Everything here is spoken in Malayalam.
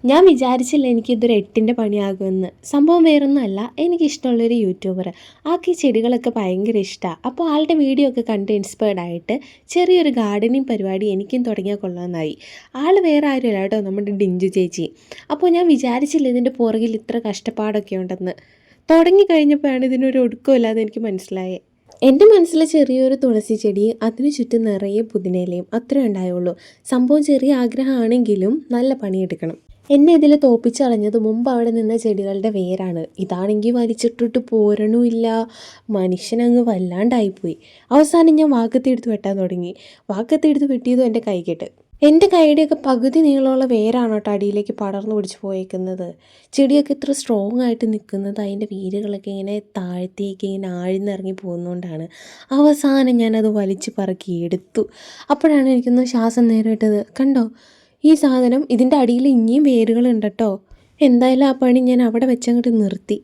ഞാൻ വിചാരിച്ചില്ല എനിക്കിതൊരു 8ൻ്റെ പണിയാകുമെന്ന്. സംഭവം വേറൊന്നുമല്ല, എനിക്കിഷ്ടമുള്ളൊരു യൂട്യൂബർ. ആൾക്ക് ഈ ചെടികളൊക്കെ ഭയങ്കര ഇഷ്ടമാണ്. അപ്പോൾ ആളുടെ വീഡിയോ ഒക്കെ കണ്ട് ഇൻസ്പയർഡ് ആയിട്ട് ചെറിയൊരു ഗാർഡനിങ് പരിപാടി എനിക്കും തുടങ്ങിയാൽ കൊള്ളാമെന്നായി. ആൾ വേറെ ആരുമല്ല കേട്ടോ, നമ്മുടെ ഡിഞ്ചു ചേച്ചി. അപ്പോൾ ഞാൻ വിചാരിച്ചില്ല ഇതിൻ്റെ പുറകിൽ ഇത്ര കഷ്ടപ്പാടൊക്കെ ഉണ്ടെന്ന്. തുടങ്ങിക്കഴിഞ്ഞപ്പോഴാണ് ഇതിനൊരു ഒടുക്കമില്ലാതെ എനിക്ക് മനസ്സിലായത്. എൻ്റെ മനസ്സിൽ ചെറിയൊരു തുളസി ചെടി, അതിന് ചുറ്റും നിറയെ പുതിനയിലയും അത്രേ ഉണ്ടായുള്ളൂ. സംഭവം ചെറിയ ആഗ്രഹമാണെങ്കിലും നല്ല പണിയെടുക്കണം. എന്നെ ഇതിൽ തോപ്പിച്ചളഞ്ഞത് മുമ്പ് അവിടെ നിന്ന ചെടികളുടെ വേരാണ്. ഇതാണെങ്കിൽ വലിച്ചിട്ടിട്ട് പോരണമില്ല. മനുഷ്യനങ്ങ് വല്ലാണ്ടായിപ്പോയി. അവസാനം ഞാൻ വാക്കത്തിയെടുത്ത് വെട്ടാൻ തുടങ്ങി. വാക്കത്തിയെടുത്ത് വെട്ടിയതും എൻ്റെ കൈകെട്ട്. എൻ്റെ കൈയുടെയൊക്കെ പകുതി നീളമുള്ള വേരാണ് കേട്ടോ അടിയിലേക്ക് പടർന്നു പിടിച്ച് പോയേക്കുന്നത്. ചെടിയൊക്കെ ഇത്ര സ്ട്രോങ് ആയിട്ട് നിൽക്കുന്നത് അതിൻ്റെ വേരുകളൊക്കെ ഇങ്ങനെ താഴത്തേക്ക് ഇങ്ങനെ ആഴ്ന്നിറങ്ങി പോകുന്നതുകൊണ്ടാണ്. അവസാനം ഞാനത് വലിച്ച് പറക്കി എടുത്തു. അപ്പോഴാണ് എനിക്കൊന്ന് ശ്വാസം നേരിട്ടത്. കണ്ടോ ഈ സാധനം, ഇതിൻ്റെ അടിയിൽ ഇനിയും വേരുകളുണ്ട് കേട്ടോ. എന്തായാലും ആ പണി ഞാൻ അവിടെ വെച്ചങ്ങോട്ട് നിർത്തി.